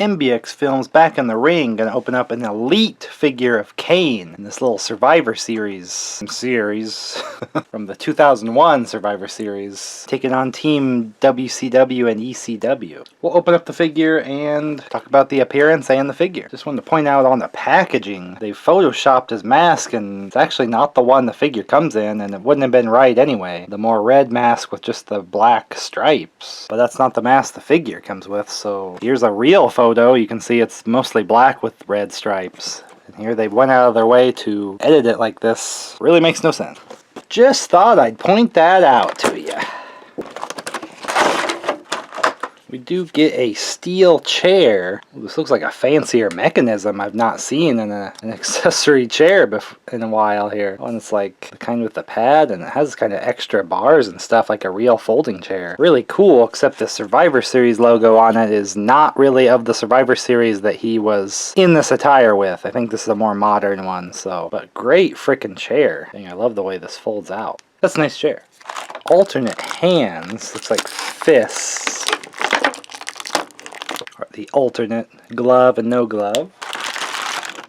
MBX Films back in the ring, gonna open up an elite figure of Kane in this little Survivor Series from the 2001 Survivor Series, taking on Team WCW and ECW. We'll open up the figure and talk about the appearance and the figure. Just wanted to point out on the packaging, they photoshopped his mask, and it's actually not the one the figure comes in, and it wouldn't have been right anyway. The more red mask with just the black stripes. But that's not the mask the figure comes with, so here's a real photo. You can see it's mostly black with red stripes. And here they went out of their way to edit it like this. Really makes no sense. Just thought I'd point that out to you. We do get a steel chair. This looks like a fancier mechanism I've not seen in an accessory chair in a while here. One that's like the kind with the pad, and it has kind of extra bars and stuff like a real folding chair. Really cool, except the Survivor Series logo on it is not really of the Survivor Series that he was in this attire with. I think this is a more modern one, so. But great freaking chair. I love the way this folds out. That's a nice chair. Alternate hands, looks like fists. The alternate glove and no glove.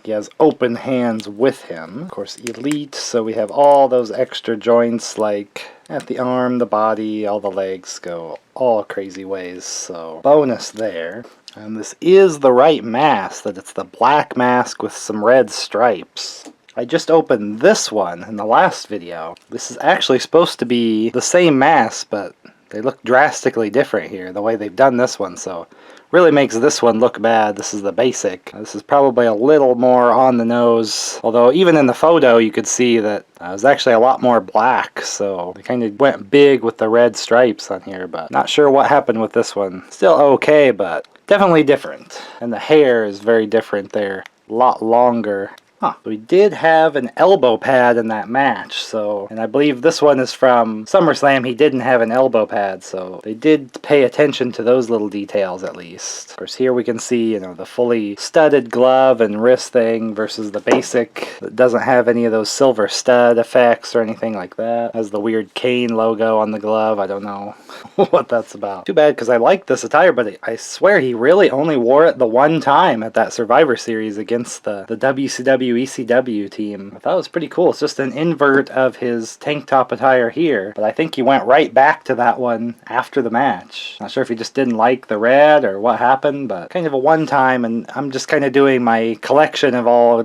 He has open hands with him. Of course, elite, so we have all those extra joints like at the arm, the body, all the legs go all crazy ways, so bonus there. And this is the right mask, that it's the black mask with some red stripes. I just opened this one in the last video. This is actually supposed to be the same mask, but they look drastically different here, the way they've done this one, so really makes this one look bad. This is the basic. This is probably a little more on the nose, although even in the photo you could see that it was actually a lot more black, so they kind of went big with the red stripes on here, but not sure what happened with this one. Still okay, but definitely different. And the hair is very different there. A lot longer. We did have an elbow pad in that match, so, and I believe this one is from SummerSlam. He didn't have an elbow pad, so they did pay attention to those little details at least. Of course, here we can see, the fully studded glove and wrist thing versus the basic that doesn't have any of those silver stud effects or anything like that. Has the weird Kane logo on the glove. I don't know what that's about. Too bad, because I like this attire, but I swear he really only wore it the one time at that Survivor Series against the WCW ECW team. I thought it was pretty cool. It's just an invert of his tank top attire here, but I think he went right back to that one after the match. Not sure if he just didn't like the red or what happened, but kind of a one time, and I'm just kind of doing my collection of all,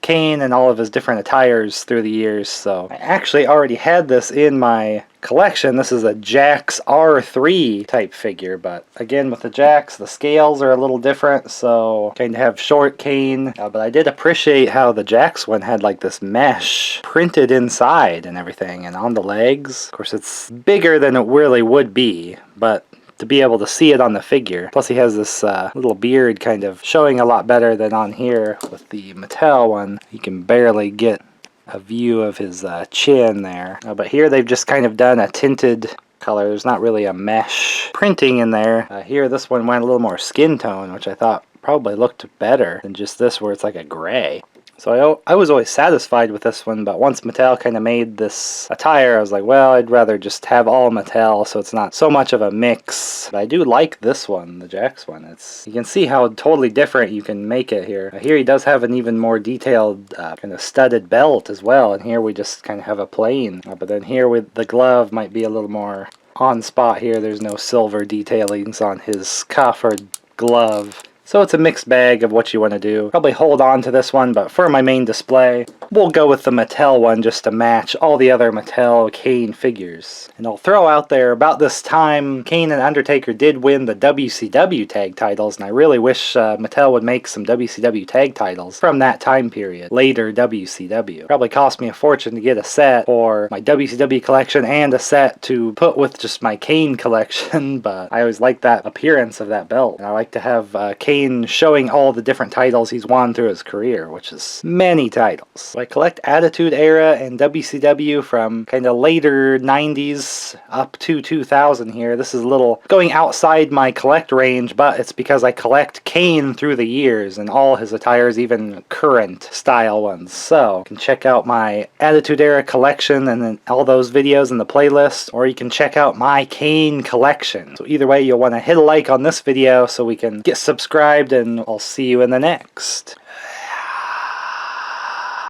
Kane and all of his different attires through the years, so I actually already had this in my collection. This is a Jakks R3 type figure, but again with the Jakks, the scales are a little different, so kind of have short Kane, but I did appreciate how the Jakks one had like this mesh printed inside and everything, and on the legs. Of course, it's bigger than it really would be, but to be able to see it on the figure. Plus he has this little beard kind of showing a lot better than on here with the Mattel one. You can barely get a view of his chin there. But here they've just kind of done a tinted color. There's not really a mesh printing in there. Here this one went a little more skin tone, which I thought probably looked better than just this where it's like a gray. So I was always satisfied with this one, but once Mattel kind of made this attire, I was like, well, I'd rather just have all Mattel so it's not so much of a mix. But I do like this one, the Jakks one. You can see how totally different you can make it here. Here he does have an even more detailed kind of studded belt as well, and here we just kind of have a plain. But then here with the glove might be a little more on spot here. There's no silver detailings on his cuff or glove. So it's a mixed bag of what you want to do. Probably hold on to this one, but for my main display, we'll go with the Mattel one just to match all the other Mattel Kane figures. And I'll throw out there, about this time, Kane and Undertaker did win the WCW tag titles, and I really wish Mattel would make some WCW tag titles from that time period. Later WCW. Probably cost me a fortune to get a set for my WCW collection and a set to put with just my Kane collection, but I always like that appearance of that belt. And I like to have Kane showing all the different titles he's won through his career, which is many titles. So I collect Attitude Era and WCW from kind of later 90s up to 2000 here. This is a little going outside my collect range, but it's because I collect Kane through the years and all his attires, even current style ones. So you can check out my Attitude Era collection and then all those videos in the playlist, or you can check out my Kane collection. So either way, you'll want to hit a like on this video so we can get subscribed, and I'll see you in the next.